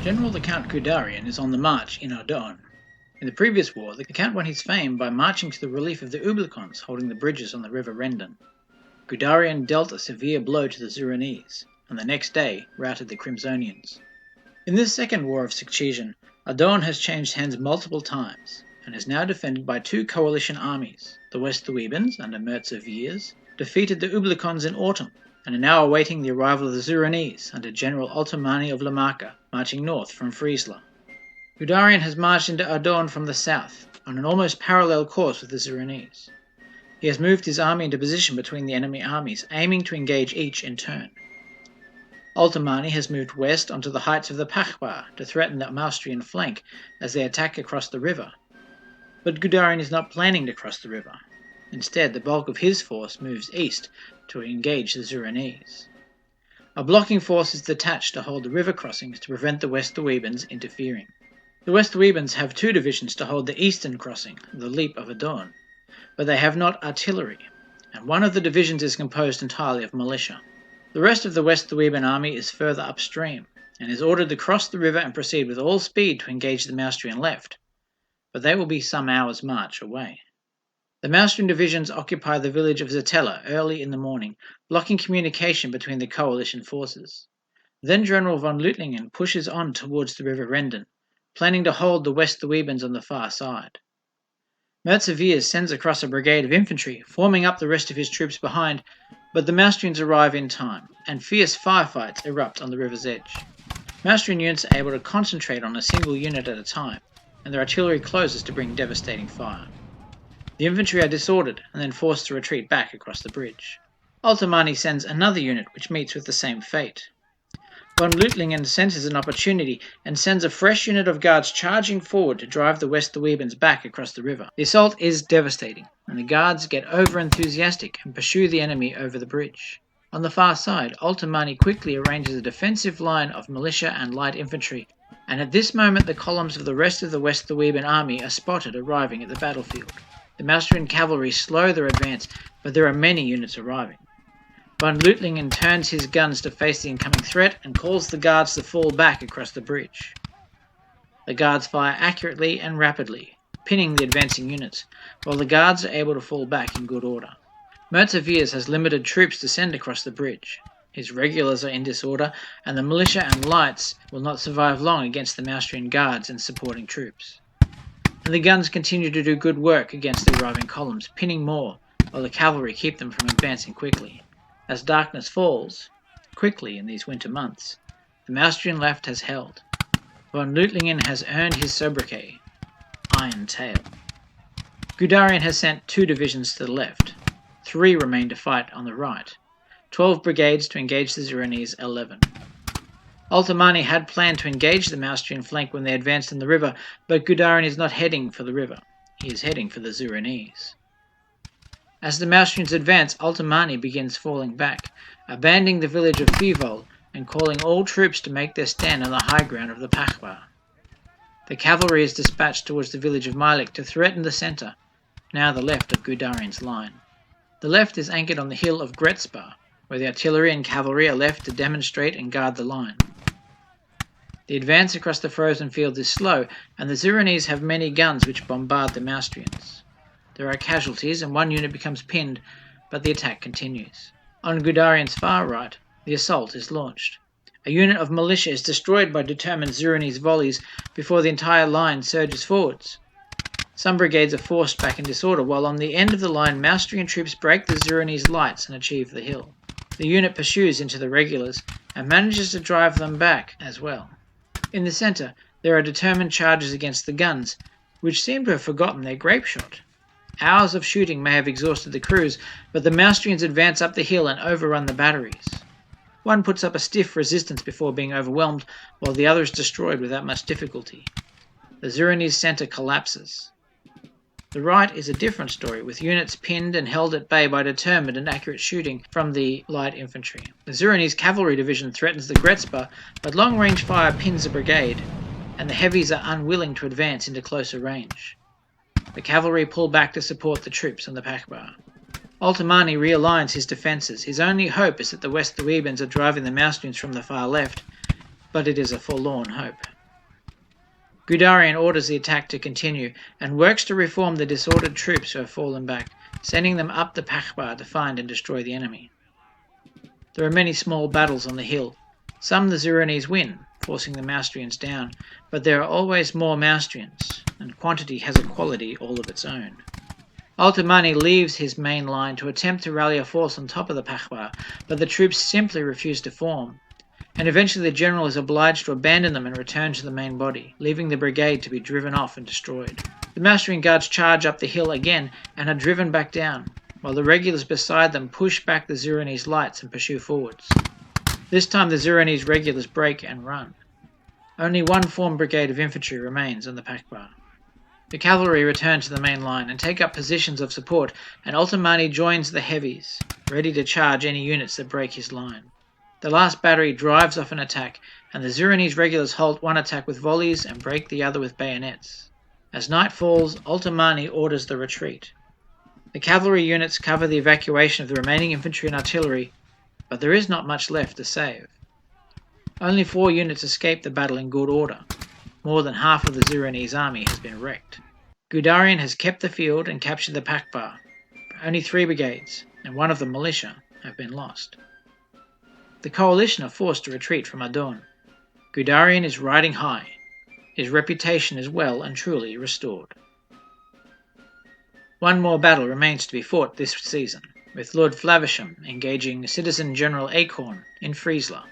General the Count Goudarian is on the march in Adoen. In the previous war, the Count won his fame by marching to the relief of the Ublicons holding the bridges on the river Rendun. Goudarian dealt a severe blow to the Zurinese, and the next day routed the Crimsonians. In this second war of succession, Adoen has changed hands multiple times, and is now defended by two coalition armies. The West Thewebans, under Mirza Viers, defeated the Ublicons in autumn, and are now awaiting the arrival of the Zurinese under General Altomani of La Marca, marching north from Friesland. Goudarian has marched into Adoen from the south, on an almost parallel course with the Zurinese. He has moved his army into position between the enemy armies, aiming to engage each in turn. Altomani has moved west onto the heights of the Pachbar to threaten the Austrian flank as they attack across the river. But Goudarian is not planning to cross the river. Instead, the bulk of his force moves east to engage the Zurinese. A blocking force is detached to hold the river crossings to prevent the West Thewebans interfering. The West Thewebans have two divisions to hold the eastern crossing, the Leap of Adoen, but they have not artillery, and one of the divisions is composed entirely of militia. The rest of the West Theweban army is further upstream, and is ordered to cross the river and proceed with all speed to engage the Austrian left, but they will be some hours' march away. The Austrian divisions occupy the village of Zitella early in the morning, blocking communication between the coalition forces. Then General von Lüttlingen pushes on towards the river Rendun, planning to hold the West Thewebans on the far side. Mirza Viers sends across a brigade of infantry, forming up the rest of his troops behind, but the Austrians arrive in time, and fierce firefights erupt on the river's edge. Austrian units are able to concentrate on a single unit at a time, and their artillery closes to bring devastating fire. The infantry are disordered and then forced to retreat back across the bridge. Altomani sends another unit which meets with the same fate. Von Lüttlingen senses an opportunity and sends a fresh unit of guards charging forward to drive the West Thewebans back across the river. The assault is devastating, and the guards get over-enthusiastic and pursue the enemy over the bridge. On the far side, Altomani quickly arranges a defensive line of militia and light infantry, and at this moment the columns of the rest of the West Theweban army are spotted arriving at the battlefield. The Austrian cavalry slow their advance, but there are many units arriving. Von Lüttlingen turns his guns to face the incoming threat and calls the guards to fall back across the bridge. The guards fire accurately and rapidly, pinning the advancing units, while the guards are able to fall back in good order. Mirza Viers has limited troops to send across the bridge. His regulars are in disorder, and the militia and lights will not survive long against the Austrian guards and supporting troops. And the guns continue to do good work against the arriving columns, pinning more, while the cavalry keep them from advancing quickly. As darkness falls, quickly in these winter months, the Austrian left has held. Von Lüttlingen has earned his sobriquet, Iron Tail. Goudarian has sent 2 divisions to the left. 3 remain to fight on the right. 12 brigades to engage the Zurinese 11. Altomani had planned to engage the Austrian flank when they advanced in the river, but Goudarian is not heading for the river. He is heading for the Zurinese. As the Austrians advance, Altomani begins falling back, abandoning the village of Fivol and calling all troops to make their stand on the high ground of the Pachbar. The cavalry is dispatched towards the village of Mailik to threaten the centre, now the left of Goudarian's line. The left is anchored on the hill of Gretzbar, where the artillery and cavalry are left to demonstrate and guard the line. The advance across the frozen field is slow, and the Zurinese have many guns which bombard the Austrians. There are casualties, and one unit becomes pinned, but the attack continues. On Goudarian's far right, the assault is launched. A unit of militia is destroyed by determined Zurinese volleys before the entire line surges forwards. Some brigades are forced back in disorder, while on the end of the line, Austrian troops break the Zurinese lights and achieve the hill. The unit pursues into the regulars and manages to drive them back as well. In the centre, there are determined charges against the guns, which seem to have forgotten their grape shot. Hours of shooting may have exhausted the crews, but the Austrians advance up the hill and overrun the batteries. One puts up a stiff resistance before being overwhelmed, while the other is destroyed without much difficulty. The Zurinese centre collapses. The right is a different story, with units pinned and held at bay by determined and accurate shooting from the light infantry. The Zurinese cavalry division threatens the Gretzbar, but long-range fire pins the brigade, and the heavies are unwilling to advance into closer range. The cavalry pull back to support the troops on the Pachbar. Altomani realigns his defences. His only hope is that the West Thewebans are driving the Austrians from the far left, but it is a forlorn hope. Goudarian orders the attack to continue and works to reform the disordered troops who have fallen back, sending them up the Pachbar to find and destroy the enemy. There are many small battles on the hill. Some the Zurinese win, forcing the Maustrians down, but there are always more Maustrians, and quantity has a quality all of its own. Altomani leaves his main line to attempt to rally a force on top of the Pachbar, but the troops simply refuse to form, and eventually the general is obliged to abandon them and return to the main body, leaving the brigade to be driven off and destroyed. The Maustrian guards charge up the hill again and are driven back down, while the regulars beside them push back the Zurinese lights and pursue forwards. This time the Zurinese regulars break and run. Only one formed brigade of infantry remains on the Pachbar. The cavalry return to the main line and take up positions of support, and Altomani joins the heavies, ready to charge any units that break his line. The last battery drives off an attack, and the Zurinese regulars halt one attack with volleys and break the other with bayonets. As night falls, Altomani orders the retreat. The cavalry units cover the evacuation of the remaining infantry and artillery, but there is not much left to save. Only 4 units escape the battle in good order. More than half of the Zurinese army has been wrecked. Goudarian has kept the field and captured the Pachbar. Only 3 brigades, and one of the militia, have been lost. The coalition are forced to retreat from Adoen. Goudarian is riding high. His reputation is well and truly restored. One more battle remains to be fought this season, with Lord Flavisham engaging Citizen General Acorn in Friesland.